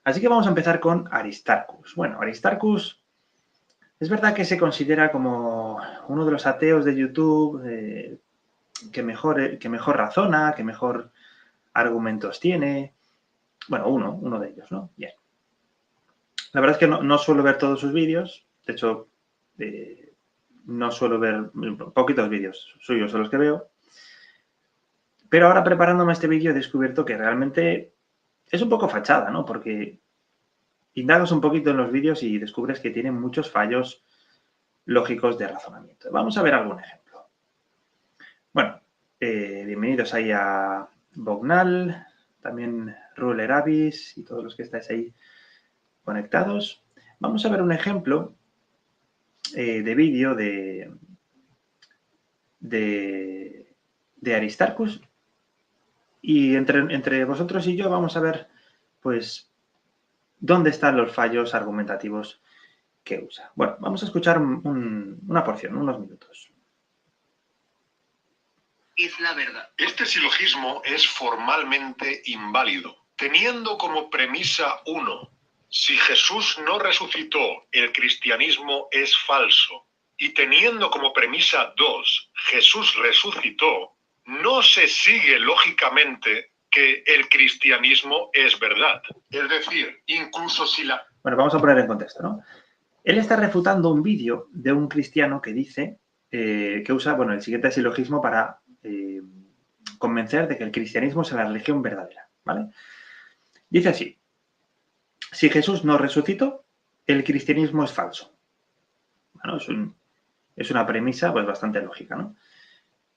Así que vamos a empezar con Aristarcus. Bueno, Aristarcus es verdad que se considera como uno de los ateos de YouTube que mejor razona, que mejor argumentos tiene. Bueno, uno de ellos, ¿no? Bien. La verdad es que no suelo ver todos sus vídeos. De hecho, no suelo ver poquitos vídeos suyos son los que veo. Pero ahora preparándome este vídeo he descubierto que realmente es un poco fachada, ¿no? Porque indagas un poquito en los vídeos y descubres que tienen muchos fallos lógicos de razonamiento. Vamos a ver algún ejemplo. Bueno, bienvenidos ahí a Bognal, también Ruler Abyss y todos los que estáis ahí conectados. Vamos a ver un ejemplo de vídeo de Aristarcus y entre vosotros y yo vamos a ver, pues, dónde están los fallos argumentativos que usa. Bueno, vamos a escuchar una porción, unos minutos. Es la verdad. Este silogismo es formalmente inválido, teniendo como premisa 1. Si Jesús no resucitó, el cristianismo es falso. Y teniendo como premisa 2, Jesús resucitó, no se sigue lógicamente que el cristianismo es verdad. Es decir, incluso si la... Bueno, vamos a poner en contexto, ¿no? Él está refutando un vídeo de un cristiano que dice que usa, bueno, el siguiente silogismo para convencer de que el cristianismo es la religión verdadera, ¿vale? Dice así: si Jesús no resucitó, el cristianismo es falso. Bueno, es una premisa pues bastante lógica, ¿no?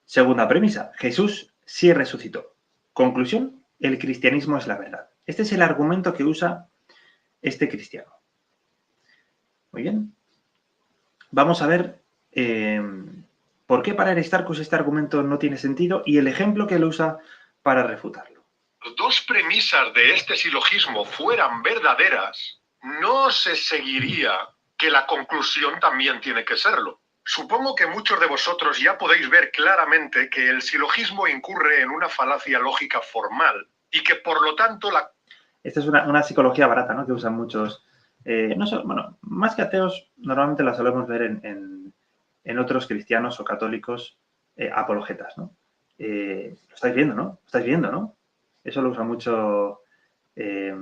Segunda premisa: Jesús sí resucitó. Conclusión: el cristianismo es la verdad. Este es el argumento que usa este cristiano. Muy bien. Vamos a ver por qué para Aristarcus este argumento no tiene sentido y el ejemplo que él usa para refutarlo. Dos premisas de este silogismo fueran verdaderas, no se seguiría que la conclusión también tiene que serlo. Supongo que muchos de vosotros ya podéis ver claramente que el silogismo incurre en una falacia lógica formal y que por lo tanto la... Esta es una psicología barata, ¿no? Que usan muchos... bueno, más que ateos, normalmente la solemos ver en otros cristianos o católicos apologetas, ¿no? Lo estáis viendo, ¿no? Lo estáis viendo, ¿no? Eso lo usa mucho... se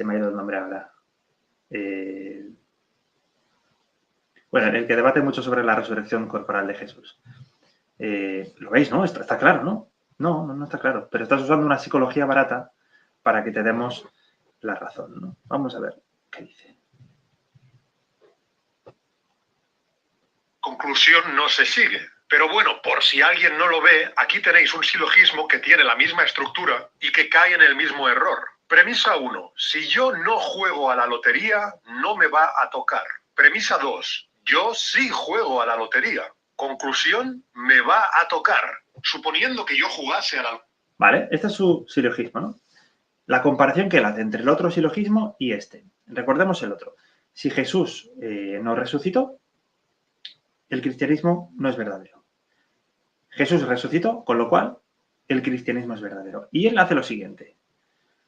me ha ido el nombre ahora. Bueno, el que debate mucho sobre la resurrección corporal de Jesús. Lo veis, ¿no? Está claro, ¿no? No está claro. Pero estás usando una psicología barata para que te demos la razón, ¿no? Vamos a ver qué dice. Conclusión no se sigue. Pero bueno, por si alguien no lo ve, aquí tenéis un silogismo que tiene la misma estructura y que cae en el mismo error. Premisa 1. Si yo no juego a la lotería, no me va a tocar. Premisa 2. Yo sí juego a la lotería. Conclusión, me va a tocar. Suponiendo que yo jugase a la... Vale, este es su silogismo, ¿no? La comparación que él hace entre el otro silogismo y este. Recordemos el otro. Si Jesús no resucitó, el cristianismo no es verdadero. Jesús resucitó, con lo cual el cristianismo es verdadero. Y él hace lo siguiente.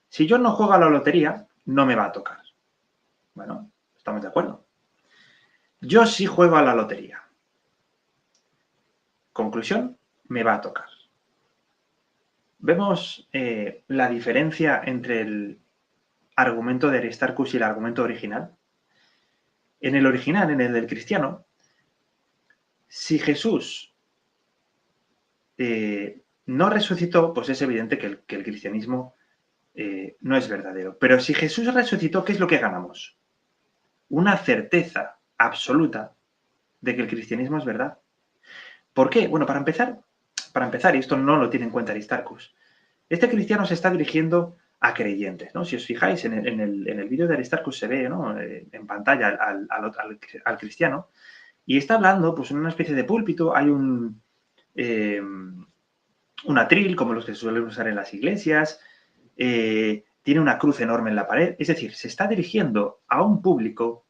Si yo no juego a la lotería, no me va a tocar. Bueno, estamos de acuerdo. Yo sí juego a la lotería. Conclusión, me va a tocar. ¿Vemos la diferencia entre el argumento de Aristarcus y el argumento original? En el original, en el del cristiano, si Jesús no resucitó, pues es evidente que el cristianismo no es verdadero. Pero si Jesús resucitó, ¿qué es lo que ganamos? Una certeza absoluta de que el cristianismo es verdad. ¿Por qué? Bueno, para empezar, y esto no lo tiene en cuenta Aristarcus, este cristiano se está dirigiendo a creyentes, ¿no? Si os fijáis, en el vídeo de Aristarcus se ve, ¿no? En pantalla al cristiano y está hablando, pues, en una especie de púlpito, hay un atril, como los que se suelen usar en las iglesias, tiene una cruz enorme en la pared, es decir, se está dirigiendo a un público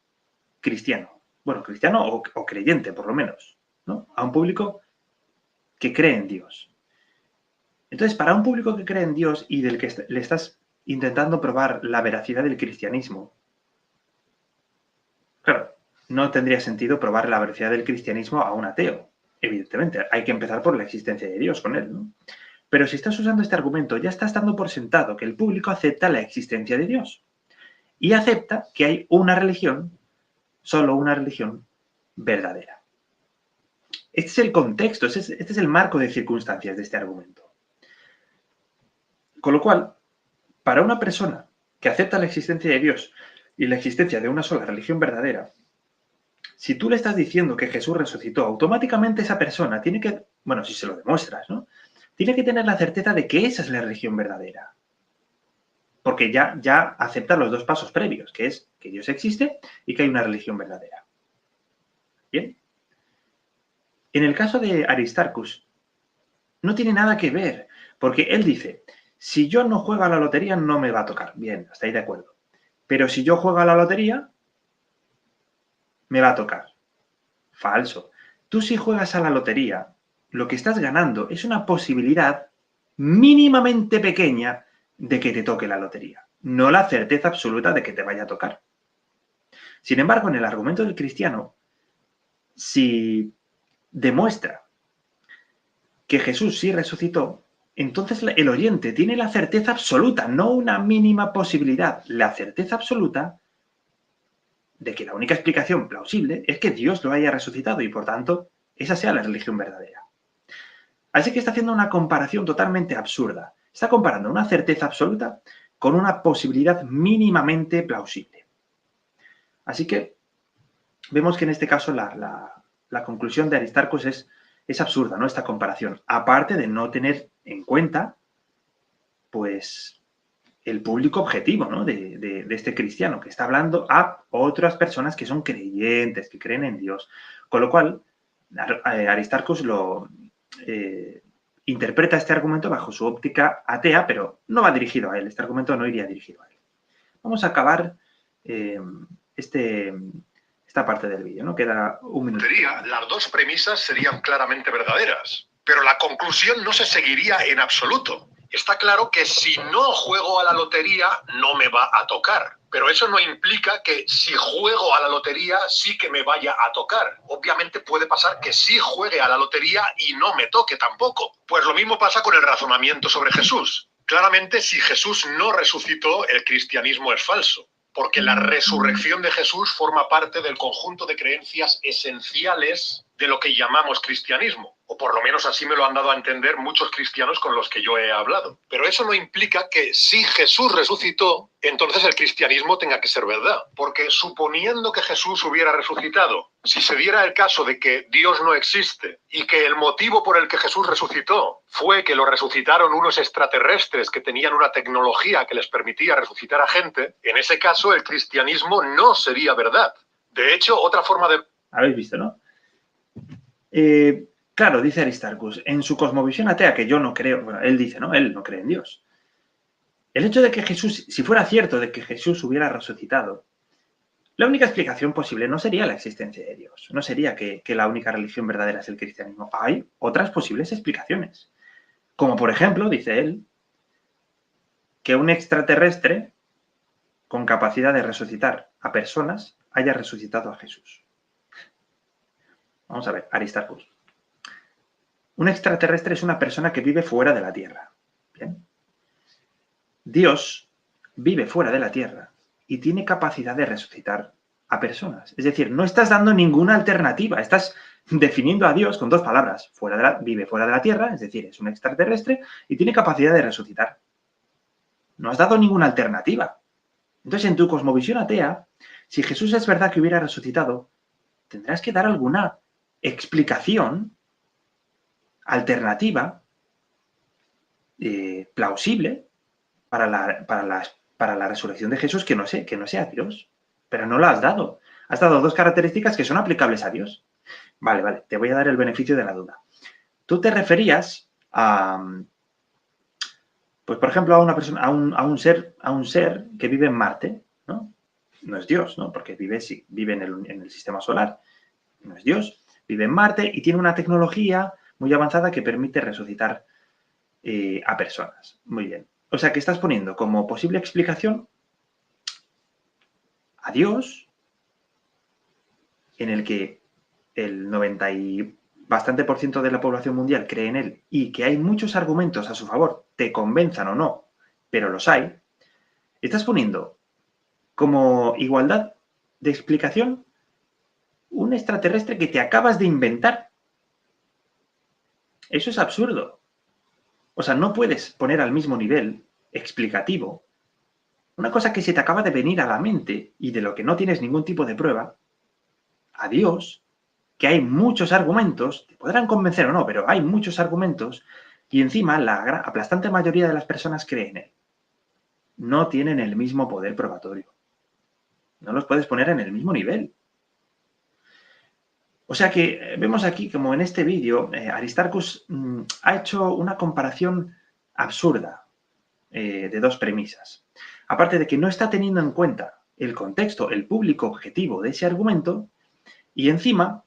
cristiano, bueno, cristiano o creyente, por lo menos, ¿no? A un público que cree en Dios. Entonces, para un público que cree en Dios y del que le estás intentando probar la veracidad del cristianismo, claro, no tendría sentido probar la veracidad del cristianismo a un ateo. Evidentemente, hay que empezar por la existencia de Dios con él, ¿no? Pero si estás usando este argumento, ya estás dando por sentado que el público acepta la existencia de Dios y acepta que hay una religión, solo una religión verdadera. Este es el contexto, este es el marco de circunstancias de este argumento. Con lo cual, para una persona que acepta la existencia de Dios y la existencia de una sola religión verdadera, si tú le estás diciendo que Jesús resucitó, automáticamente esa persona tiene que, bueno, si se lo demuestras, ¿no? Tiene que tener la certeza de que esa es la religión verdadera. Porque ya acepta los dos pasos previos, que es que Dios existe y que hay una religión verdadera. Bien. En el caso de Aristarcus, no tiene nada que ver, porque él dice, si yo no juego a la lotería no me va a tocar. Bien, hasta ahí de acuerdo. Pero si yo juego a la lotería, me va a tocar. Falso. Tú si juegas a la lotería, lo que estás ganando es una posibilidad mínimamente pequeña de que te toque la lotería, no la certeza absoluta de que te vaya a tocar. Sin embargo, en el argumento del cristiano, si demuestra que Jesús sí resucitó, entonces el oyente tiene la certeza absoluta, no una mínima posibilidad, la certeza absoluta de que la única explicación plausible es que Dios lo haya resucitado y, por tanto, esa sea la religión verdadera. Así que está haciendo una comparación totalmente absurda. Está comparando una certeza absoluta con una posibilidad mínimamente plausible. Así que vemos que en este caso la conclusión de Aristarcos es absurda, ¿no? Esta comparación. Aparte de no tener en cuenta, pues, el público objetivo, ¿no? de este cristiano, que está hablando a otras personas que son creyentes, que creen en Dios. Con lo cual, Aristarcos interpreta este argumento bajo su óptica atea, pero no va dirigido a él. Este argumento no iría dirigido a él. Vamos a acabar esta parte del vídeo, ¿no? Queda un minuto. Las dos premisas serían claramente verdaderas, pero la conclusión no se seguiría en absoluto. Está claro que si no juego a la lotería no me va a tocar, pero eso no implica que si juego a la lotería sí que me vaya a tocar. Obviamente puede pasar que sí juegue a la lotería y no me toque tampoco. Pues lo mismo pasa con el razonamiento sobre Jesús. Claramente, si Jesús no resucitó, el cristianismo es falso, porque la resurrección de Jesús forma parte del conjunto de creencias esenciales de lo que llamamos cristianismo, o por lo menos así me lo han dado a entender muchos cristianos con los que yo he hablado. Pero eso no implica que si Jesús resucitó, entonces el cristianismo tenga que ser verdad, porque suponiendo que Jesús hubiera resucitado, si se diera el caso de que Dios no existe y que el motivo por el que Jesús resucitó fue que lo resucitaron unos extraterrestres que tenían una tecnología que les permitía resucitar a gente, en ese caso el cristianismo no sería verdad. De hecho, otra forma de... ¿Habéis visto, no? Claro, dice Aristarcus, en su cosmovisión atea, que yo no creo, bueno, él dice, ¿no? Él no cree en Dios. El hecho de que Jesús, si fuera cierto de que Jesús hubiera resucitado, la única explicación posible no sería la existencia de Dios, no sería que la única religión verdadera es el cristianismo. Hay otras posibles explicaciones, como por ejemplo, dice él, que un extraterrestre con capacidad de resucitar a personas haya resucitado a Jesús. Vamos a ver, Aristarcus. Un extraterrestre es una persona que vive fuera de la Tierra. ¿Bien? Dios vive fuera de la Tierra y tiene capacidad de resucitar a personas. Es decir, no estás dando ninguna alternativa, estás definiendo a Dios con dos palabras. Vive fuera de la Tierra, es decir, es un extraterrestre y tiene capacidad de resucitar. No has dado ninguna alternativa. Entonces, en tu cosmovisión atea, si Jesús es verdad que hubiera resucitado, tendrás que dar alguna explicación alternativa, plausible, para la resurrección de Jesús que no sea Dios. Pero no la has dado. Has dado dos características que son aplicables a Dios. Vale, te voy a dar el beneficio de la duda. Tú te referías a, pues por ejemplo, a una persona, a un ser que vive en Marte, ¿no? No es Dios, ¿no? Porque vive en el sistema solar. No es Dios. Vive en Marte y tiene una tecnología muy avanzada que permite resucitar a personas. Muy bien. O sea, que estás poniendo como posible explicación a Dios, en el que el 90 y bastante por ciento de la población mundial cree en él y que hay muchos argumentos a su favor, te convenzan o no, pero los hay, estás poniendo como igualdad de explicación un extraterrestre que te acabas de inventar. Eso es absurdo. O sea, no puedes poner al mismo nivel explicativo una cosa que se te acaba de venir a la mente y de lo que no tienes ningún tipo de prueba, a Dios, que hay muchos argumentos, te podrán convencer o no, pero hay muchos argumentos y encima la aplastante mayoría de las personas creen en él. No tienen el mismo poder probatorio. No los puedes poner en el mismo nivel. O sea que vemos aquí como en este vídeo Aristarchus ha hecho una comparación absurda de dos premisas. Aparte de que no está teniendo en cuenta el contexto, el público objetivo de ese argumento, y encima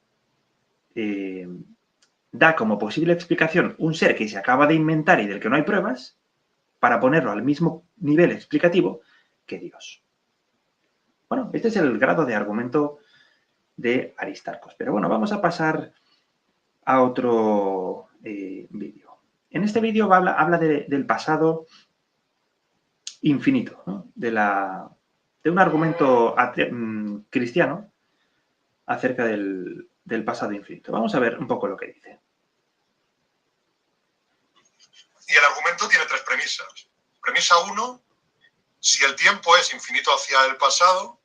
da como posible explicación un ser que se acaba de inventar y del que no hay pruebas, para ponerlo al mismo nivel explicativo que Dios. Bueno, este es el grado de argumento de Aristarcos. Pero bueno, vamos a pasar a otro vídeo. En este vídeo habla del pasado infinito, ¿no? de un argumento cristiano acerca del pasado infinito. Vamos a ver un poco lo que dice. Y el argumento tiene tres premisas. Premisa 1, si el tiempo es infinito hacia el pasado,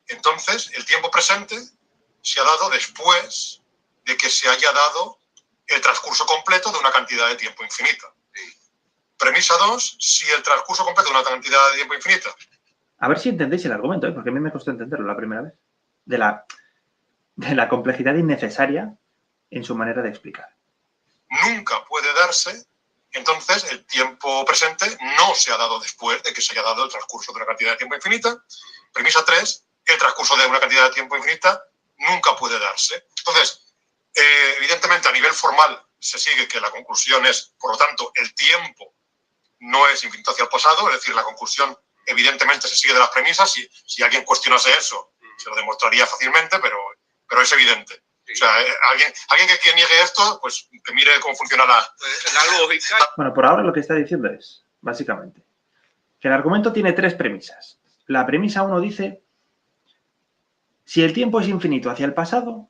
entonces el tiempo presente se ha dado después de que se haya dado el transcurso completo de una cantidad de tiempo infinita. Premisa 2, si el transcurso completo de una cantidad de tiempo infinita. A ver si entendéis el argumento, porque a mí me costó entenderlo la primera vez. De la complejidad innecesaria en su manera de explicar. Nunca puede darse, entonces el tiempo presente no se ha dado después de que se haya dado el transcurso de una cantidad de tiempo infinita. Premisa 3, el transcurso de una cantidad de tiempo infinita nunca puede darse. Entonces, evidentemente a nivel formal se sigue que la conclusión es, por lo tanto, el tiempo no es infinito hacia el pasado, es decir, la conclusión evidentemente se sigue de las premisas. Si alguien cuestionase eso, se lo demostraría fácilmente, pero es evidente. Sí. O sea, alguien que niegue esto, pues que mire cómo funciona la lógica. Bueno, por ahora lo que está diciendo es, básicamente, que el argumento tiene tres premisas. La premisa 1 dice, si el tiempo es infinito hacia el pasado,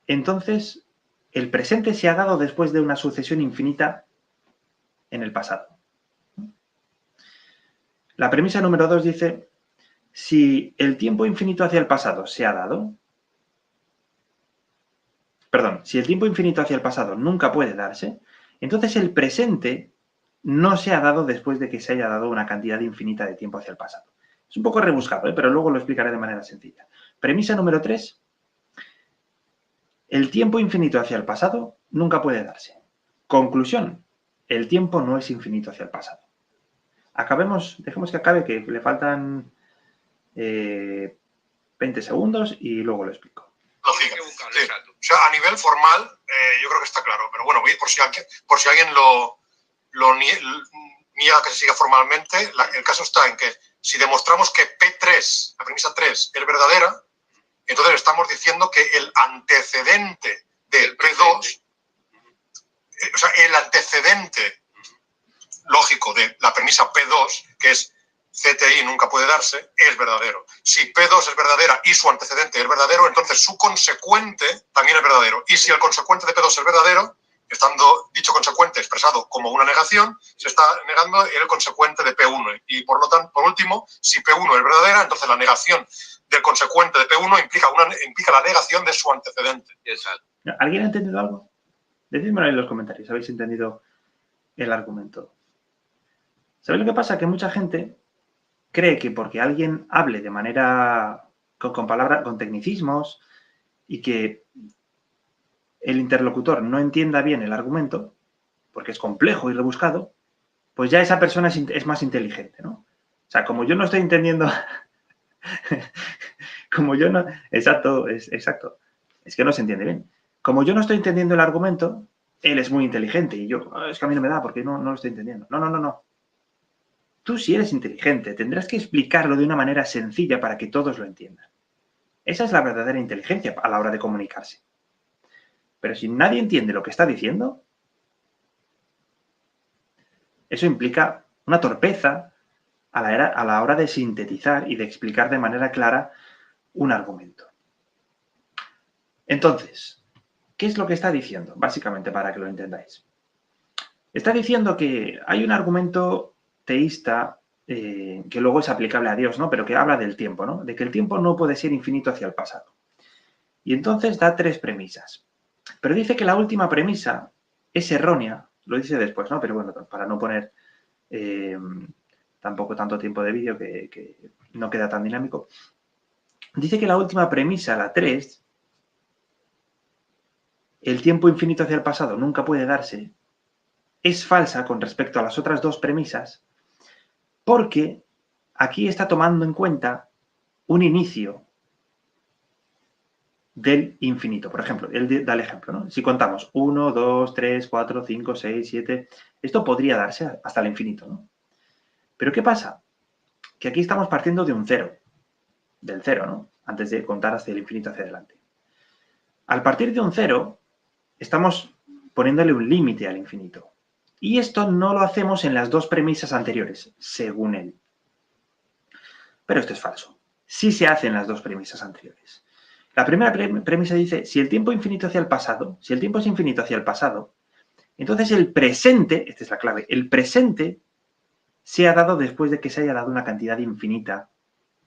entonces el presente se ha dado después de una sucesión infinita en el pasado. La premisa número 2 dice, si el tiempo infinito hacia el pasado se ha dado, si el tiempo infinito hacia el pasado nunca puede darse, entonces el presente no se ha dado después de que se haya dado una cantidad infinita de tiempo hacia el pasado. Es un poco rebuscado, pero luego lo explicaré de manera sencilla. Premisa número 3, el tiempo infinito hacia el pasado nunca puede darse. Conclusión, el tiempo no es infinito hacia el pasado. Dejemos que acabe, que le faltan 20 segundos y luego lo explico. Lógica. Sí. O sea, a nivel formal, yo creo que está claro, pero bueno, por si alguien lo niega que se siga formalmente, el caso está en que si demostramos que P3, la premisa 3, es verdadera, entonces estamos diciendo que el antecedente del P2, o sea, el antecedente lógico de la premisa P2, que es CTI nunca puede darse, es verdadero. Si P2 es verdadera y su antecedente es verdadero, entonces su consecuente también es verdadero. Y si el consecuente de P2 es verdadero, estando dicho consecuente expresado como una negación, se está negando el consecuente de P1. Y por lo tanto, por último, si P1 es verdadera, entonces la negación del consecuente de P1 implica la negación de su antecedente. Exacto. ¿Alguien ha entendido algo? Decídmelo en los comentarios. ¿Habéis entendido el argumento? ¿Sabéis lo que pasa? Que mucha gente cree que porque alguien hable de manera con tecnicismos y que el interlocutor no entienda bien el argumento, porque es complejo y rebuscado, pues ya esa persona es más inteligente, ¿no? O sea, como yo no estoy entendiendo... como yo no... Exacto. Es que no se entiende bien. Como yo no estoy entendiendo el argumento, él es muy inteligente y yo, es que a mí no me da porque no lo estoy entendiendo. No. tú si eres inteligente tendrás que explicarlo de una manera sencilla para que todos lo entiendan. Esa es la verdadera inteligencia a la hora de comunicarse. Pero si nadie entiende lo que está diciendo, eso implica una torpeza a la hora de sintetizar y de explicar de manera clara un argumento. Entonces, ¿qué es lo que está diciendo? Básicamente, para que lo entendáis. Está diciendo que hay un argumento teísta que luego es aplicable a Dios, ¿no? Pero que habla del tiempo, ¿no? De que el tiempo no puede ser infinito hacia el pasado. Y entonces da 3 premisas. Pero dice que la última premisa es errónea, lo dice después, ¿no? Pero bueno, para no poner tampoco tanto tiempo de vídeo que no queda tan dinámico. Dice que la última premisa, la 3, el tiempo infinito hacia el pasado nunca puede darse, es falsa con respecto a las otras 2 premisas, porque aquí está tomando en cuenta un inicio del infinito. Por ejemplo, él da el ejemplo, ¿no? Si contamos 1, 2, 3, 4, 5, 6, 7, esto podría darse hasta el infinito, ¿no? Pero ¿qué pasa? Que aquí estamos partiendo de un cero, del cero, ¿no? Antes de contar hacia el infinito hacia adelante. Al partir de un cero, estamos poniéndole un límite al infinito. Y esto no lo hacemos en las 2 premisas anteriores, según él. Pero esto es falso. Sí se hace en las 2 premisas anteriores. La primera premisa dice, si el tiempo infinito hacia el pasado, si el tiempo es infinito hacia el pasado, entonces el presente, esta es la clave, el presente se ha dado después de que se haya dado una cantidad infinita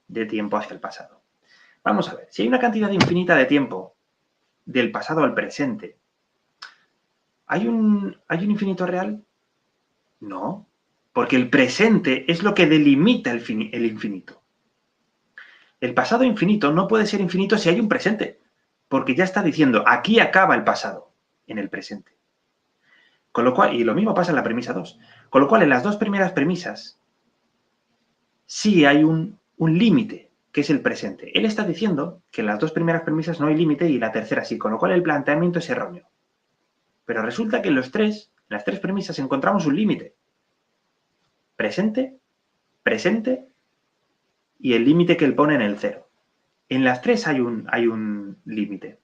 de tiempo hacia el pasado. Vamos a ver, si hay una cantidad infinita de tiempo del pasado al presente, ¿hay un infinito real? No, porque el presente es lo que delimita el infinito. El pasado infinito no puede ser infinito si hay un presente, porque ya está diciendo, aquí acaba el pasado, en el presente. Con lo cual, y lo mismo pasa en la premisa 2, con lo cual en las 2 primeras premisas sí hay un límite, que es el presente. Él está diciendo que en las 2 primeras premisas no hay límite y la tercera sí, con lo cual el planteamiento es erróneo. Pero resulta que en las 3 premisas encontramos un límite. Presente, presente y el límite que él pone en el 0. En las 3 hay un límite.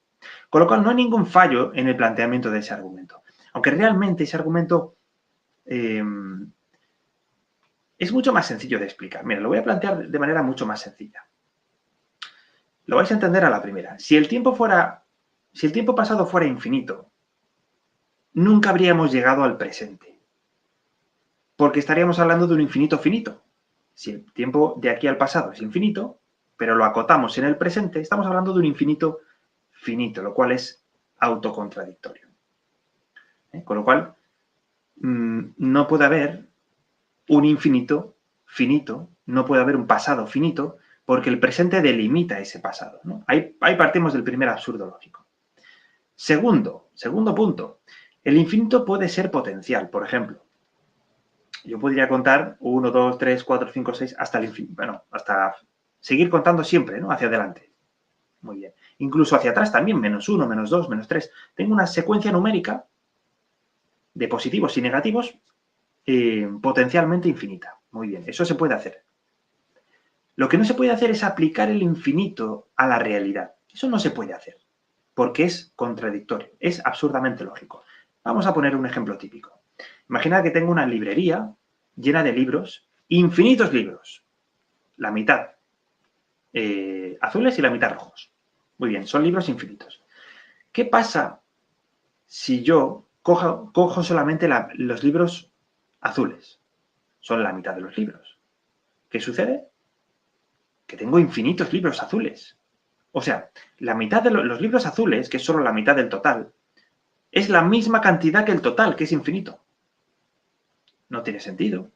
Con lo cual no hay ningún fallo en el planteamiento de ese argumento. Aunque realmente ese argumento es mucho más sencillo de explicar. Mira, lo voy a plantear de manera mucho más sencilla. Lo vais a entender a la primera. Si el tiempo pasado fuera infinito, nunca habríamos llegado al presente. Porque estaríamos hablando de un infinito finito. Si el tiempo de aquí al pasado es infinito, pero lo acotamos en el presente, estamos hablando de un infinito finito, lo cual es autocontradictorio. Con lo cual, no puede haber un infinito finito, no puede haber un pasado finito, porque el presente delimita ese pasado, ¿no? Ahí partimos del primer absurdo lógico. Segundo punto, el infinito puede ser potencial. Por ejemplo, yo podría contar 1, 2, 3, 4, 5, 6, hasta el infinito, bueno, hasta seguir contando siempre, ¿no? Hacia adelante. Muy bien. Incluso hacia atrás también, -1, -2, -3. Tengo una secuencia numérica de positivos y negativos potencialmente infinita. Muy bien, eso se puede hacer. Lo que no se puede hacer es aplicar el infinito a la realidad. Eso no se puede hacer, porque es contradictorio, es absurdamente lógico. Vamos a poner un ejemplo típico. Imagina que tengo una librería llena de libros, infinitos libros, la mitad azules y la mitad rojos. Muy bien, son libros infinitos. ¿Qué pasa si yo cojo solamente los libros azules? Son la mitad de los libros. ¿Qué sucede? Que tengo infinitos libros azules. O sea, la mitad de los libros azules, que es solo la mitad del total, es la misma cantidad que el total, que es infinito. No tiene sentido.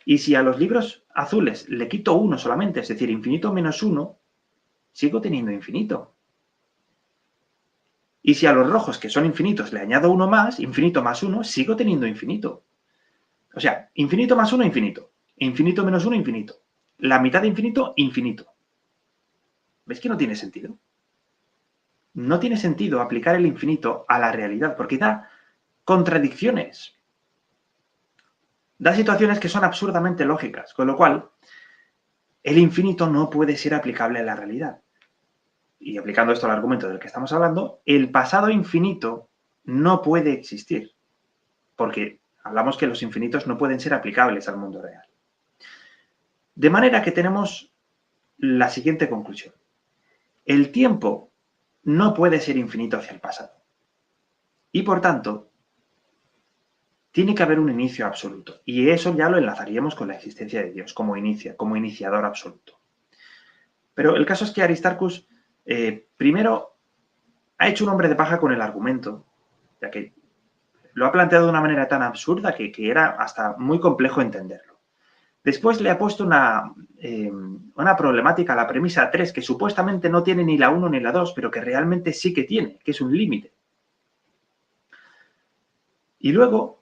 Y si a los libros azules le quito uno solamente, es decir, infinito menos 1, sigo teniendo infinito. Y si a los rojos, que son infinitos, le añado uno más, infinito más 1, sigo teniendo infinito. O sea, infinito más 1, infinito. Infinito menos 1, infinito. La mitad de infinito, infinito. ¿Ves que no tiene sentido? No tiene sentido aplicar el infinito a la realidad, porque da contradicciones. da situaciones que son absurdamente lógicas, con lo cual el infinito no puede ser aplicable a la realidad. Y aplicando esto al argumento del que estamos hablando, el pasado infinito no puede existir, porque hablamos que los infinitos no pueden ser aplicables al mundo real. De manera que tenemos la siguiente conclusión. El tiempo no puede ser infinito hacia el pasado. Y por tanto, tiene que haber un inicio absoluto. Y eso ya lo enlazaríamos con la existencia de Dios como iniciador absoluto. Pero el caso es que Aristarcus, primero, ha hecho un hombre de paja con el argumento, ya que lo ha planteado de una manera tan absurda que era hasta muy complejo entenderlo. Después le ha puesto una problemática a la premisa 3 que supuestamente no tiene ni la 1 ni la 2, pero que realmente sí que tiene, que es un límite. Y luego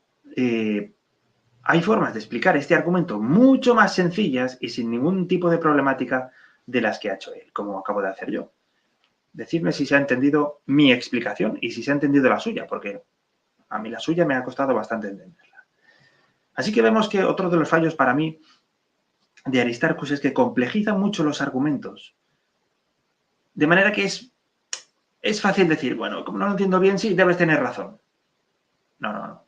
hay formas de explicar este argumento mucho más sencillas y sin ningún tipo de problemática de las que ha hecho él, como acabo de hacer yo. Decidme si se ha entendido mi explicación y si se ha entendido la suya, porque a mí la suya me ha costado bastante entenderla. Así que vemos que otro de los fallos para mí de Aristarcus es que complejiza mucho los argumentos, de manera que es fácil decir, bueno, como no lo entiendo bien, sí, debes tener razón. No.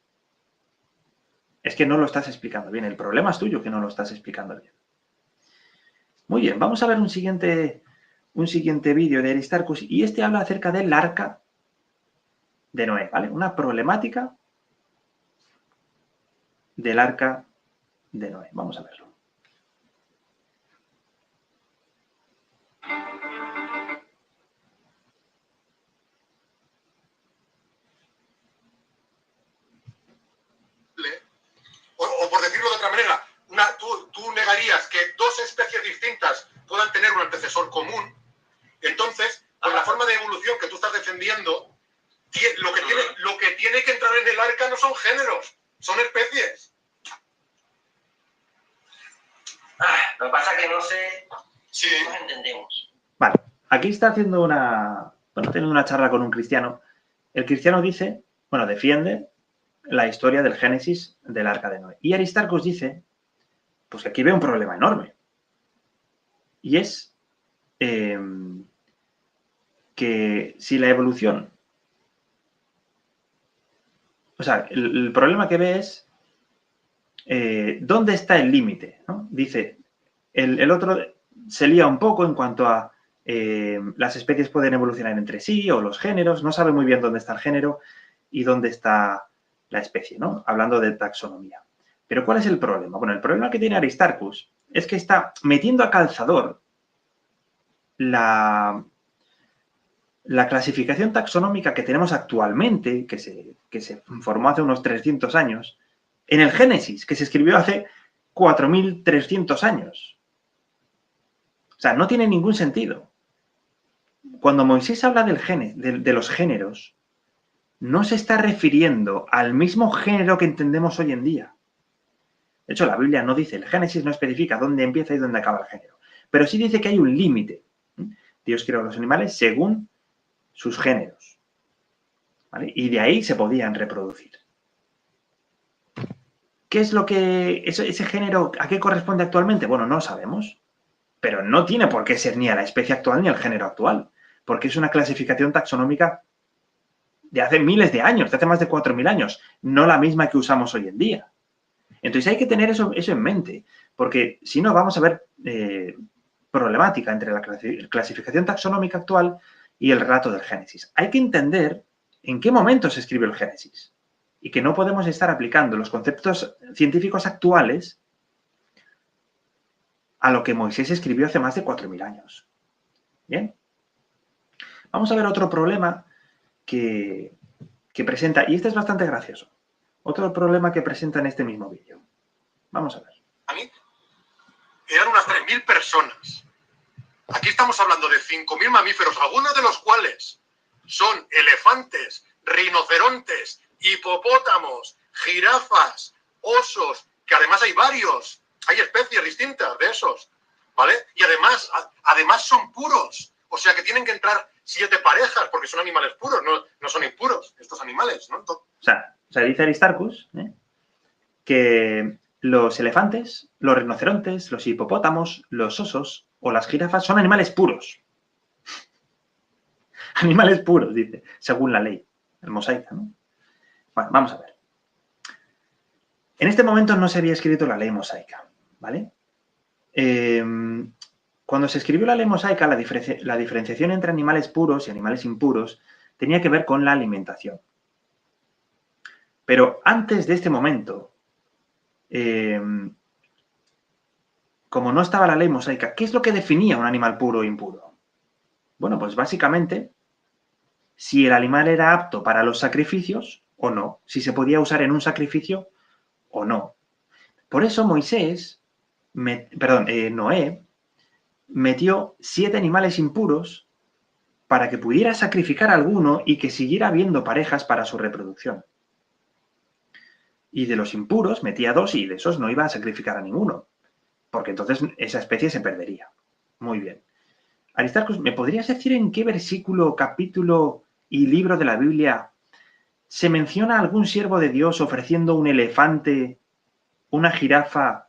Es que no lo estás explicando bien. El problema es tuyo que no lo estás explicando bien. Muy bien, vamos a ver un siguiente vídeo de Aristarcus y este habla acerca del arca de Noé, ¿vale? Una problemática del arca de Noé. Vamos a verlo. O por decirlo de otra manera, tú negarías que dos especies distintas puedan tener un antecesor común. Entonces, con la forma de evolución que tú estás defendiendo, lo que tiene que entrar en el arca no son géneros, son especies. Lo que pasa es que no sé Sí. si nos entendemos. Vale, aquí está haciendo teniendo una charla con un cristiano. El cristiano dice, defiende la historia del Génesis del arca de Noé. Y Aristarcus dice, pues que aquí ve un problema enorme. Y es que si la evolución... O sea, el problema que ve es ¿dónde está el límite? ¿No? Dice, el otro se lía un poco en cuanto a las especies pueden evolucionar entre sí o los géneros, no sabe muy bien dónde está el género y dónde está la especie, ¿no? Hablando de taxonomía. Pero ¿cuál es el problema? Bueno, el problema que tiene Aristarcus es que está metiendo a calzador la clasificación taxonómica que tenemos actualmente, que se formó hace unos 300 años, en el Génesis, que se escribió hace 4.300 años. O sea, no tiene ningún sentido. Cuando Moisés habla de los géneros, no se está refiriendo al mismo género que entendemos hoy en día. De hecho, la Biblia no dice, el Génesis no especifica dónde empieza y dónde acaba el género. Pero sí dice que hay un límite. Dios creó a los animales según sus géneros. ¿Vale? Y de ahí se podían reproducir. ¿Qué es lo que... ese género, a qué corresponde actualmente? Bueno, no sabemos. Pero no tiene por qué ser ni a la especie actual ni al género actual. Porque es una clasificación taxonómica de hace miles de años, de hace más de 4.000 años. No la misma que usamos hoy en día. Entonces hay que tener eso en mente. Porque si no, vamos a ver problemática entre la clasificación taxonómica actual y el relato del Génesis. Hay que entender en qué momento se escribió el Génesis y que no podemos estar aplicando los conceptos científicos actuales a lo que Moisés escribió hace más de 4.000 años. Bien. Vamos a ver otro problema que presenta, y este es bastante gracioso. Otro problema que presenta en este mismo vídeo. Vamos a ver. A mí eran unas 3.000 personas. Aquí estamos hablando de 5.000 mamíferos, algunos de los cuales son elefantes, rinocerontes, hipopótamos, jirafas, osos, que además hay varios, hay especies distintas de esos, ¿vale? Y además son puros, o sea que tienen que entrar 7 parejas, porque son animales puros, no son impuros estos animales, ¿no? O sea, dice Aristarcus que los elefantes, los rinocerontes, los hipopótamos, los osos o las jirafas son animales puros. Animales puros, dice, según la ley, el mosaica, ¿no? Bueno, vamos a ver. En este momento no se había escrito la ley mosaica, ¿vale? Cuando se escribió la ley mosaica, la diferenciación entre animales puros y animales impuros tenía que ver con la alimentación. Pero antes de este momento, como no estaba la ley mosaica, ¿qué es lo que definía un animal puro o impuro? Bueno, pues básicamente, si el animal era apto para los sacrificios o no, si se podía usar en un sacrificio o no. Por eso Noé metió 7 animales impuros para que pudiera sacrificar a alguno y que siguiera habiendo parejas para su reproducción. Y de los impuros metía 2 y de esos no iba a sacrificar a ninguno, porque entonces esa especie se perdería. Muy bien. Aristarcus, ¿me podrías decir en qué versículo, capítulo y libro de la Biblia se menciona a algún siervo de Dios ofreciendo un elefante, una jirafa,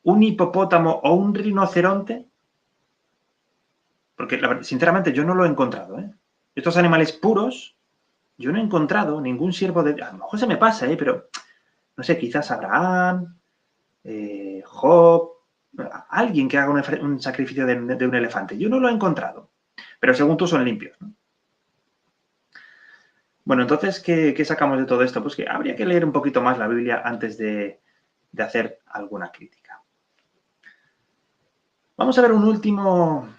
un hipopótamo o un rinoceronte? Porque, sinceramente, yo no lo he encontrado, ¿eh? Estos animales puros, yo no he encontrado ningún siervo de Dios. A lo mejor se me pasa, pero no sé, quizás Abraham, Job, alguien que haga un sacrificio de un elefante. Yo no lo he encontrado, pero según tú son limpios, ¿no? Bueno, entonces, ¿qué sacamos de todo esto? Pues que habría que leer un poquito más la Biblia antes de hacer alguna crítica. Vamos a ver un último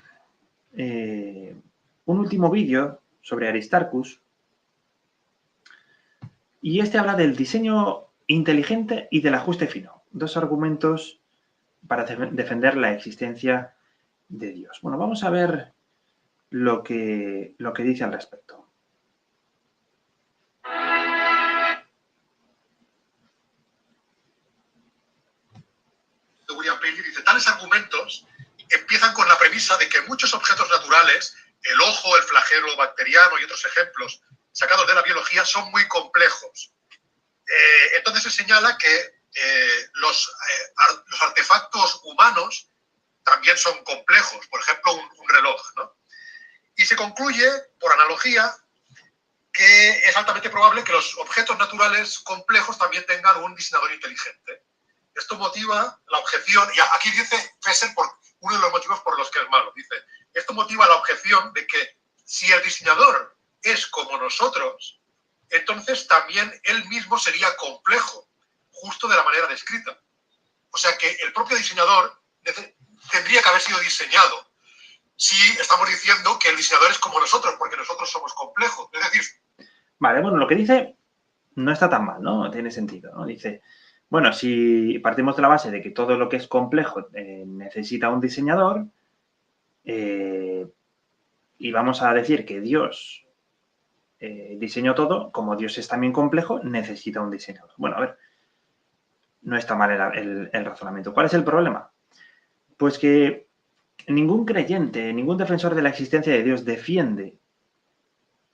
vídeo sobre Aristarcus. Y este habla del diseño inteligente y del ajuste fino. 2 argumentos para defender la existencia de Dios. Bueno, vamos a ver lo que dice al respecto. William Paley dice, tales argumentos empiezan con la premisa de que muchos objetos naturales, el ojo, el flagelo bacteriano y otros ejemplos sacados de la biología, son muy complejos. Entonces se señala que los artefactos humanos también son complejos, por ejemplo, un reloj, ¿no? Y se concluye, por analogía, que es altamente probable que los objetos naturales complejos también tengan un diseñador inteligente. Esto motiva la objeción, y aquí dice Fesser uno de los motivos por los que es malo. Dice, esto motiva la objeción de que si el diseñador es como nosotros, entonces también él mismo sería complejo, justo de la manera descrita. O sea que el propio diseñador tendría que haber sido diseñado si estamos diciendo que el diseñador es como nosotros, porque nosotros somos complejos. Es decir... Vale, bueno, lo que dice no está tan mal, ¿no? Tiene sentido, ¿no? Dice, bueno, si partimos de la base de que todo lo que es complejo necesita un diseñador, y vamos a decir que Dios diseñó todo, como Dios es también complejo, necesita un diseñador. Bueno, a ver, no está mal el razonamiento. ¿Cuál es el problema? Pues que ningún creyente, ningún defensor de la existencia de Dios defiende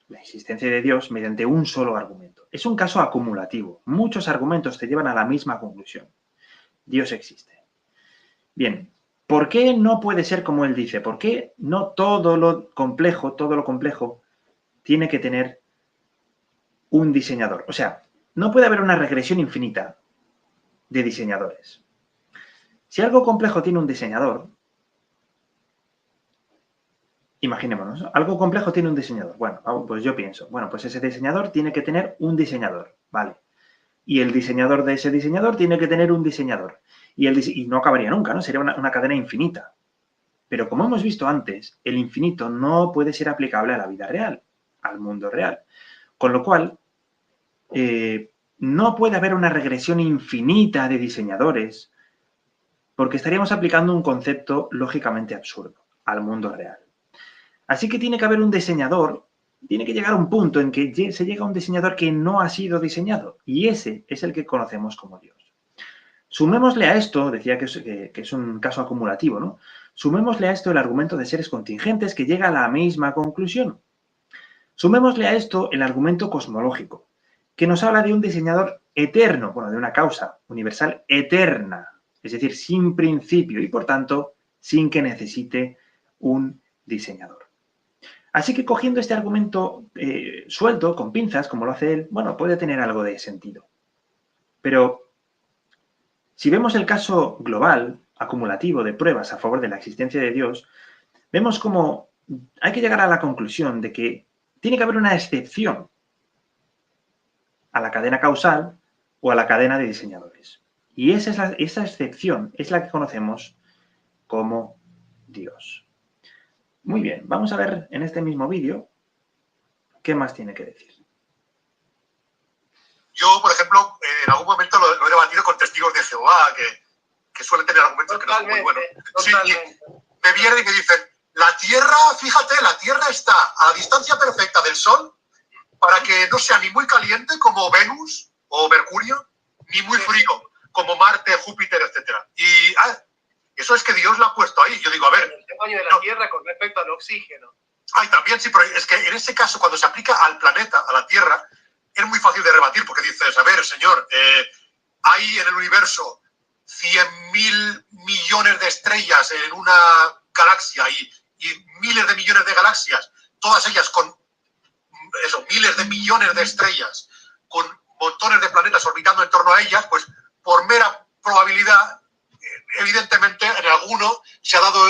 la existencia de Dios mediante un solo argumento. Es un caso acumulativo. Muchos argumentos te llevan a la misma conclusión. Dios existe. Bien, ¿por qué no puede ser como él dice? ¿Por qué no todo lo complejo tiene que tener un diseñador? O sea, no puede haber una regresión infinita de diseñadores. Si algo complejo tiene un diseñador, imaginémonos, algo complejo tiene un diseñador. Bueno, pues yo pienso, bueno, pues ese diseñador tiene que tener un diseñador, ¿vale? Y el diseñador de ese diseñador tiene que tener un diseñador. Y no acabaría nunca, ¿no? Sería una cadena infinita. Pero como hemos visto antes, el infinito no puede ser aplicable a la vida real, al mundo real. Con lo cual, no puede haber una regresión infinita de diseñadores porque estaríamos aplicando un concepto lógicamente absurdo al mundo real. Así que tiene que haber un diseñador, tiene que llegar a un punto en que se llega a un diseñador que no ha sido diseñado y ese es el que conocemos como Dios. Sumémosle a esto, decía que es un caso acumulativo, ¿no? Sumémosle a esto el argumento de seres contingentes que llega a la misma conclusión. Sumémosle a esto el argumento cosmológico, que nos habla de un diseñador eterno, bueno, de una causa universal eterna, es decir, sin principio y, por tanto, sin que necesite un diseñador. Así que cogiendo este argumento suelto, con pinzas, como lo hace él, bueno, puede tener algo de sentido. Pero si vemos el caso global, acumulativo de pruebas a favor de la existencia de Dios, vemos cómo hay que llegar a la conclusión de que tiene que haber una excepción a la cadena causal o a la cadena de diseñadores. Y esa excepción es la que conocemos como Dios. Muy bien, vamos a ver en este mismo vídeo qué más tiene que decir. Yo, por ejemplo, en algún momento lo he debatido con testigos de Jehová, que suelen tener argumentos que no son muy buenos. Sí, me vienen y me dicen, la Tierra, fíjate, la Tierra está a la distancia perfecta del Sol para que no sea ni muy caliente como Venus o Mercurio, ni muy frío como Marte, Júpiter, etc. Y eso es que Dios la ha puesto ahí. Yo digo, a ver... El tamaño de la Tierra con respecto al oxígeno. Ay, también sí, pero es que en ese caso, cuando se aplica al planeta, a la Tierra, es muy fácil de rebatir porque dices, a ver, señor, hay en el universo 100.000 millones de estrellas en una galaxia y miles de millones de galaxias, todas ellas con eso, miles de millones de estrellas, con montones de planetas orbitando en torno a ellas, pues por mera probabilidad, evidentemente en alguno se ha dado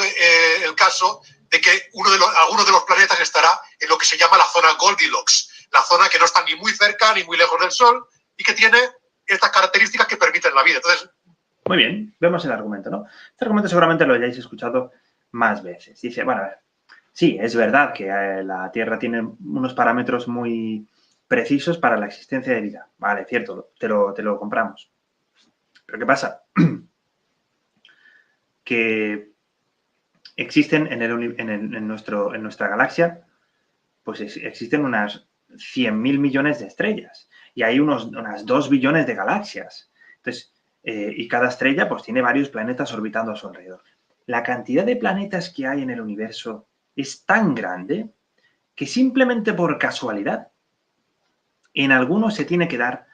el caso de que alguno de los planetas estará en lo que se llama la zona Goldilocks, la zona que no está ni muy cerca ni muy lejos del Sol y que tiene estas características que permiten la vida. Entonces, muy bien, vemos el argumento, ¿no? Este argumento seguramente lo hayáis escuchado más veces. Dice, bueno, a ver, sí, es verdad que la Tierra tiene unos parámetros muy precisos para la existencia de vida. Vale, cierto, te lo compramos. Pero ¿qué pasa? Que existen en nuestra galaxia, pues existen unas 100.000 millones de estrellas y hay unas 2 billones de galaxias. Entonces, y cada estrella pues tiene varios planetas orbitando a su alrededor. La cantidad de planetas que hay en el universo es tan grande que simplemente por casualidad en algunos se tiene que dar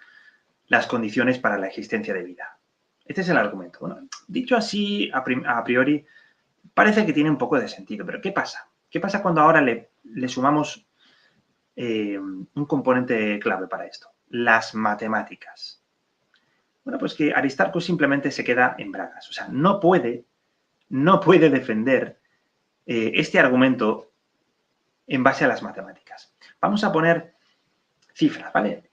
las condiciones para la existencia de vida. Este es el argumento. Bueno, dicho así, a priori, parece que tiene un poco de sentido, pero ¿qué pasa? ¿Qué pasa cuando ahora le sumamos un componente clave para esto? Las matemáticas. Bueno, pues que Aristarco simplemente se queda en bragas. O sea, no puede defender este argumento en base a las matemáticas. Vamos a poner cifras, ¿vale?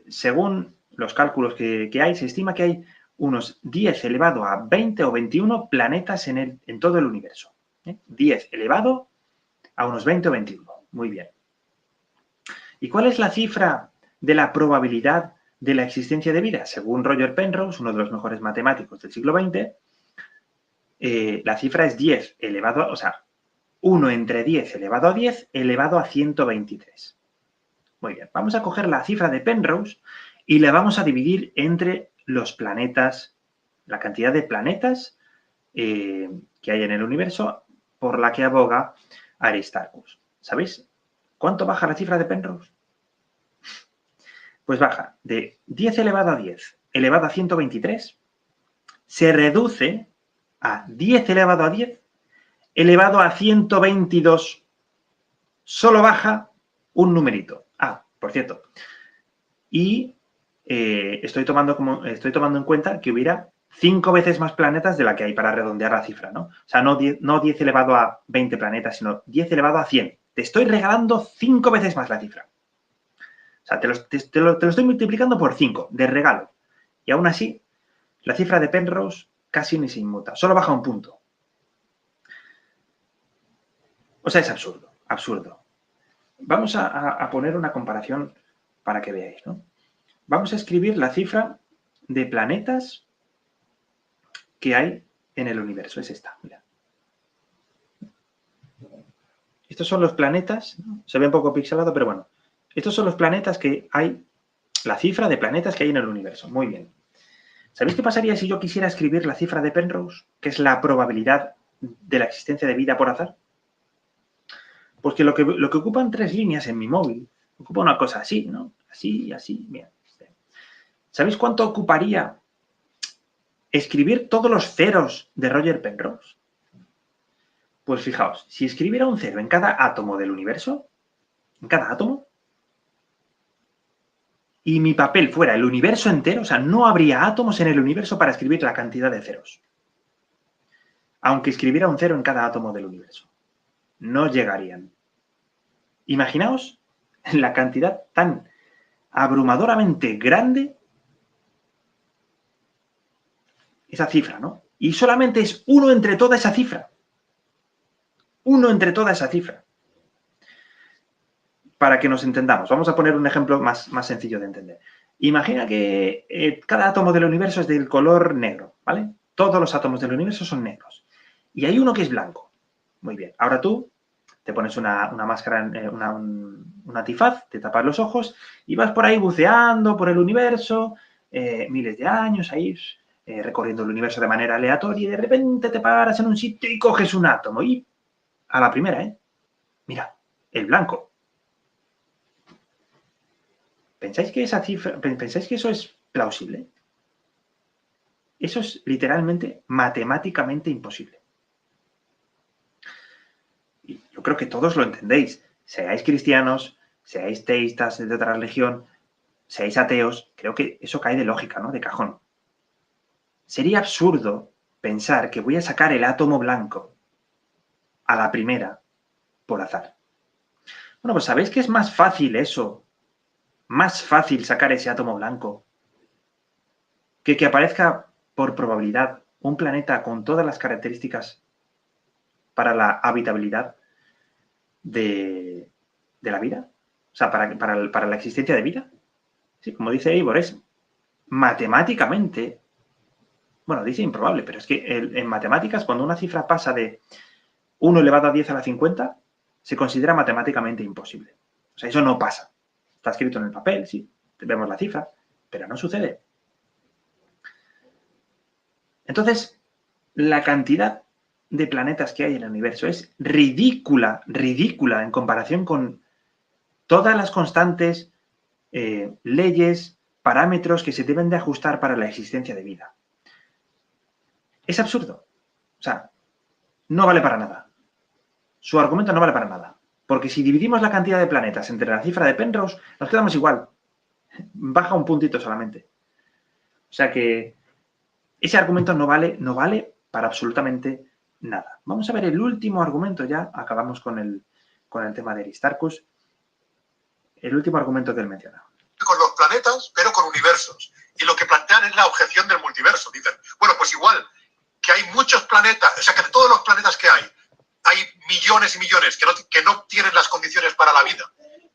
Según los cálculos que hay, se estima que hay unos 10 elevado a 20 o 21 planetas en todo el universo. 10 elevado a unos 20 o 21. Muy bien. ¿Y cuál es la cifra de la probabilidad de la existencia de vida? Según Roger Penrose, uno de los mejores matemáticos del siglo XX, la cifra es 10 elevado a, o sea, 1 entre 10 elevado a 10 elevado a 123. Muy bien, vamos a coger la cifra de Penrose y la vamos a dividir entre los planetas, la cantidad de planetas que hay en el universo por la que aboga Aristarchus. ¿Sabéis cuánto baja la cifra de Penrose? Pues baja de 10 elevado a 10 elevado a 123, se reduce a 10 elevado a 10 elevado a 122. Solo baja un numerito. Ah, por cierto. Y estoy tomando en cuenta que hubiera 5 veces más planetas de la que hay para redondear la cifra, ¿no? O sea, no 10 elevado a 20 planetas, sino 10 elevado a 100. Te estoy regalando 5 veces más la cifra. O sea, te lo estoy multiplicando por 5, de regalo. Y aún así, la cifra de Penrose casi ni se inmuta. Solo baja un punto. O sea, es absurdo, absurdo. Vamos a poner una comparación para que veáis, ¿no? Vamos a escribir la cifra de planetas que hay en el universo. Es esta, mira. Estos son los planetas, ¿no? Se ve un poco pixelado, pero bueno. Estos son los planetas que hay, la cifra de planetas que hay en el universo. Muy bien. ¿Sabéis qué pasaría si yo quisiera escribir la cifra de Penrose, que es la probabilidad de la existencia de vida por azar? Pues que lo que ocupan 3 líneas en mi móvil, ocupa una cosa así, ¿no? Así y así, bien. ¿Sabéis cuánto ocuparía escribir todos los ceros de Roger Penrose? Pues fijaos, si escribiera un cero en cada átomo del universo, en cada átomo, y mi papel fuera el universo entero, o sea, no habría átomos en el universo para escribir la cantidad de ceros. Aunque escribiera un cero en cada átomo del universo. No llegarían. Imaginaos la cantidad tan abrumadoramente grande, esa cifra, ¿no? Y solamente es uno entre toda esa cifra. Uno entre toda esa cifra. Para que nos entendamos, vamos a poner un ejemplo más sencillo de entender. Imagina que cada átomo del universo es del color negro, ¿vale? Todos los átomos del universo son negros. Y hay uno que es blanco. Muy bien. Ahora tú te pones una máscara, un antifaz, te tapas los ojos y vas por ahí buceando por el universo, miles de años ahí, recorriendo el universo de manera aleatoria y de repente te paras en un sitio y coges un átomo y a la primera, mira, el blanco. ¿Pensáis que esa cifra, pensáis que eso es plausible? Eso es literalmente matemáticamente imposible. Y yo creo que todos lo entendéis. Seáis cristianos, seáis teístas de otra religión, seáis ateos, creo que eso cae de lógica, ¿no? De cajón. Sería absurdo pensar que voy a sacar el átomo blanco a la primera por azar. Bueno, pues ¿sabéis que es más fácil eso? Más fácil sacar ese átomo blanco que aparezca por probabilidad un planeta con todas las características para la habitabilidad de la vida, o sea, para la existencia de vida. Sí, como dice Eivor, es matemáticamente, bueno, dice improbable, pero es que en matemáticas, cuando una cifra pasa de 1 elevado a 10 a la 50, se considera matemáticamente imposible. O sea, eso no pasa. Está escrito en el papel, sí, vemos la cifra, pero no sucede. Entonces, la cantidad de planetas que hay en el universo es ridícula, ridícula en comparación con todas las constantes, leyes, parámetros que se deben de ajustar para la existencia de vida. Es absurdo. O sea, no vale para nada. Su argumento no vale para nada. Porque si dividimos la cantidad de planetas entre la cifra de Penrose, nos quedamos igual. Baja un puntito solamente. O sea que ese argumento no vale para absolutamente nada. Vamos a ver el último argumento ya. Acabamos con el tema de Aristarchus. El último argumento que él menciona. Con los planetas, pero con universos. Y lo que plantean es la objeción del multiverso. Dicen, bueno, pues igual que hay muchos planetas, o sea, que de todos los planetas que hay millones y millones que no tienen las condiciones para la vida.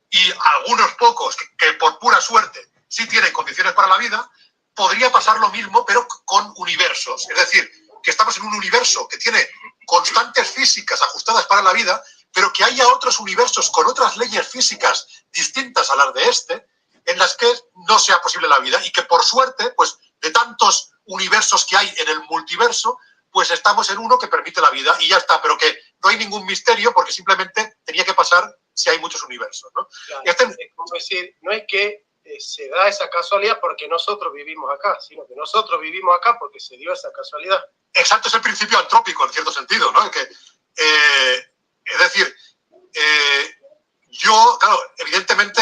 Y algunos pocos que por pura suerte sí tienen condiciones para la vida, podría pasar lo mismo, pero con universos. Es decir, que estamos en un universo que tiene constantes físicas ajustadas para la vida, pero que haya otros universos con otras leyes físicas distintas a las de este, en las que no sea posible la vida y que por suerte, pues de tantos universos que hay en el multiverso, pues estamos en uno que permite la vida y ya está, pero que no hay ningún misterio porque simplemente tenía que pasar si hay muchos universos, ¿no? Claro, es como decir, no es que se da esa casualidad porque nosotros vivimos acá, sino que nosotros vivimos acá porque se dio esa casualidad. Exacto, es el principio antrópico en cierto sentido, ¿no? Es decir, claro, evidentemente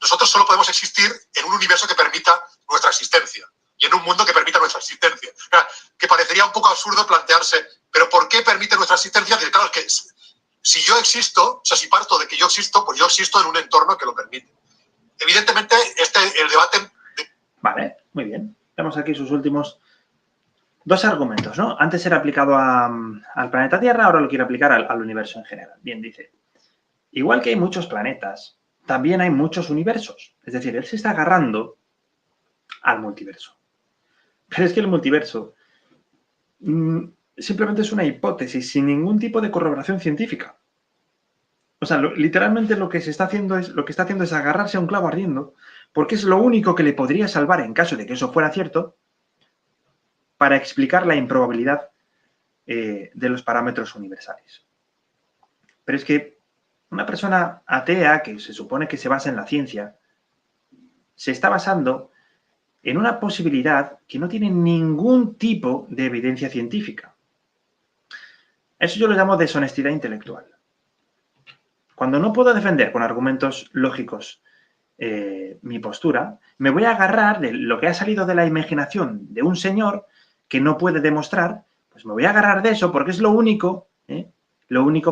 nosotros solo podemos existir en un universo que permita nuestra existencia y en un mundo que permita nuestra existencia. Claro, que parecería un poco absurdo plantearse, pero ¿por qué permite nuestra existencia? Decir, claro, es que si yo existo, o sea, si parto de que yo existo, pues yo existo en un entorno que lo permite. Evidentemente, el debate... Vale, muy bien. Vemos aquí sus últimos dos argumentos, ¿no? Antes era aplicado al planeta Tierra, ahora lo quiere aplicar al universo en general. Bien, dice, igual que hay muchos planetas, también hay muchos universos. Es decir, él se está agarrando al multiverso. Pero es que el multiverso simplemente es una hipótesis sin ningún tipo de corroboración científica. O sea, literalmente lo que está haciendo es agarrarse a un clavo ardiendo, porque es lo único que le podría salvar en caso de que eso fuera cierto, para explicar la improbabilidad de los parámetros universales. Pero es que una persona atea, que se supone que se basa en la ciencia, se está basando en una posibilidad que no tiene ningún tipo de evidencia científica. Eso yo lo llamo deshonestidad intelectual. Cuando no puedo defender con argumentos lógicos mi postura, me voy a agarrar de lo que ha salido de la imaginación de un señor que no puede demostrar, pues me voy a agarrar de eso porque es lo único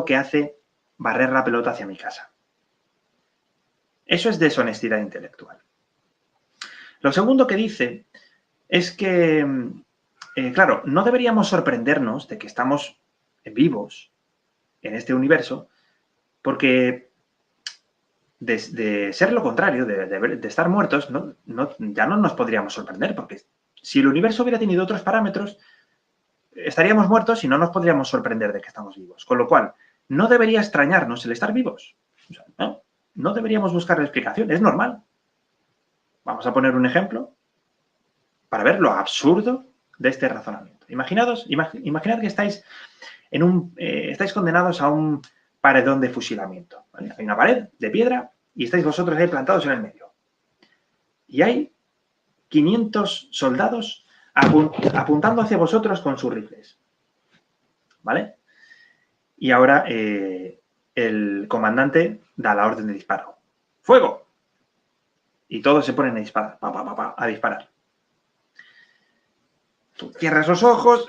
que hace barrer la pelota hacia mi casa. Eso es deshonestidad intelectual. Lo segundo que dice es que, claro, no deberíamos sorprendernos de que estamos vivos en este universo, porque de ser lo contrario, de estar muertos, ya no nos podríamos sorprender, porque si el universo hubiera tenido otros parámetros, estaríamos muertos y no nos podríamos sorprender de que estamos vivos. Con lo cual, no debería extrañarnos el estar vivos. O sea, no deberíamos buscar la explicación, es normal. Vamos a poner un ejemplo para ver lo absurdo de este razonamiento. Imaginad que estáis condenados a un paredón de fusilamiento. ¿Vale? Hay una pared de piedra y estáis vosotros ahí plantados en el medio. Y hay 500 soldados apuntando hacia vosotros con sus rifles. ¿Vale? Y ahora el comandante da la orden de disparo. ¡Fuego! Y todos se ponen a disparar, a disparar. Tú cierras los ojos,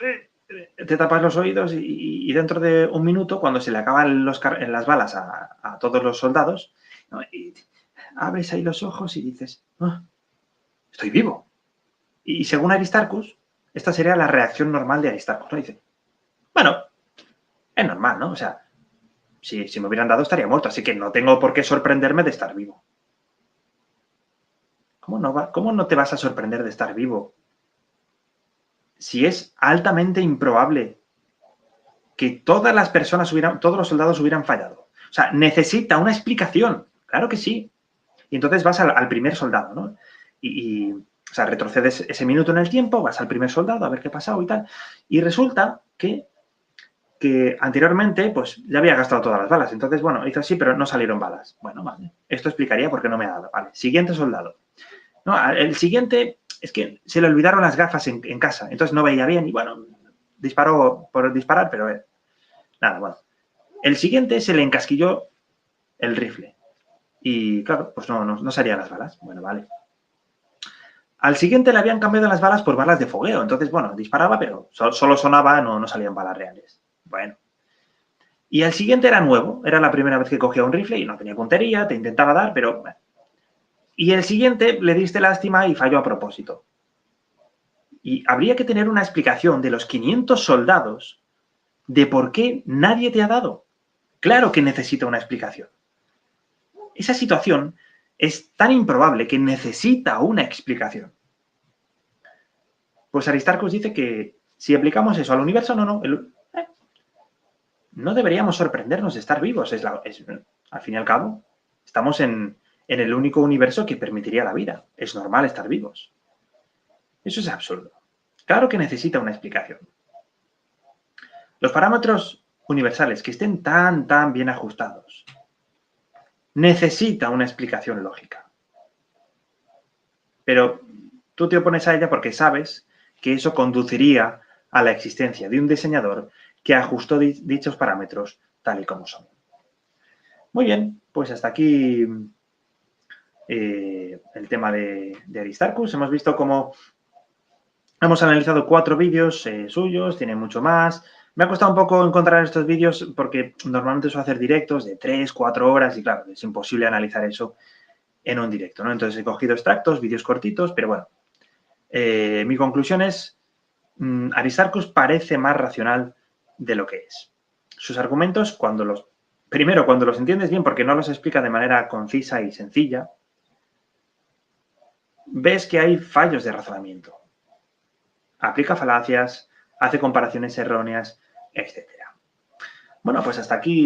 te tapas los oídos y dentro de un minuto, cuando se le acaban las balas a todos los soldados, ¿no? Y abres ahí los ojos y dices, oh, estoy vivo. Y según Aristarchus, esta sería la reacción normal de Aristarchus, ¿no? Dice, bueno, es normal, ¿no? O sea, si me hubieran dado estaría muerto, así que no tengo por qué sorprenderme de estar vivo. ¿Cómo no te vas a sorprender de estar vivo? Si es altamente improbable que todas las personas todos los soldados hubieran fallado. O sea, necesita una explicación. Claro que sí. Y entonces vas al primer soldado, ¿no? O sea, retrocedes ese minuto en el tiempo, vas al primer soldado a ver qué ha pasado y tal. Y resulta que anteriormente, pues, ya había gastado todas las balas. Entonces, bueno, hizo así, pero no salieron balas. Bueno, vale. Esto explicaría por qué no me ha dado. Vale. Siguiente soldado. No, el siguiente es que se le olvidaron las gafas en casa. Entonces no veía bien y, bueno, disparó por disparar, pero nada, bueno. El siguiente se le encasquilló el rifle. Y, claro, pues no salían las balas. Bueno, vale. Al siguiente le habían cambiado las balas por balas de fogueo. Entonces, bueno, disparaba, pero solo sonaba, no salían balas reales. Bueno. Y el siguiente era nuevo. Era la primera vez que cogía un rifle y no tenía puntería, te intentaba dar, pero... Bueno. Y el siguiente le diste lástima y falló a propósito. Y habría que tener una explicación de los 500 soldados de por qué nadie te ha dado. Claro que necesita una explicación. Esa situación es tan improbable que necesita una explicación. Pues Aristarchus dice que si aplicamos eso al universo, no deberíamos sorprendernos de estar vivos. Al fin y al cabo, estamos en el único universo que permitiría la vida. Es normal estar vivos. Eso es absurdo. Claro que necesita una explicación. Los parámetros universales que estén tan bien ajustados necesita una explicación lógica. Pero tú te opones a ella porque sabes que eso conduciría a la existencia de un diseñador que ajustó dichos parámetros tal y como son. Muy bien, pues hasta aquí el tema de Aristarchus. Hemos visto cómo hemos analizado 4 vídeos suyos, tiene mucho más. Me ha costado un poco encontrar estos vídeos porque normalmente suelo hacer directos de 3, 4 horas y claro, es imposible analizar eso en un directo, ¿no? Entonces he cogido extractos, vídeos cortitos, pero bueno. Mi conclusión es, Aristarchus parece más racional de lo que es. Sus argumentos, primero, cuando los entiendes bien, porque no los explica de manera concisa y sencilla, ves que hay fallos de razonamiento. Aplica falacias, hace comparaciones erróneas, etc. Bueno, pues hasta aquí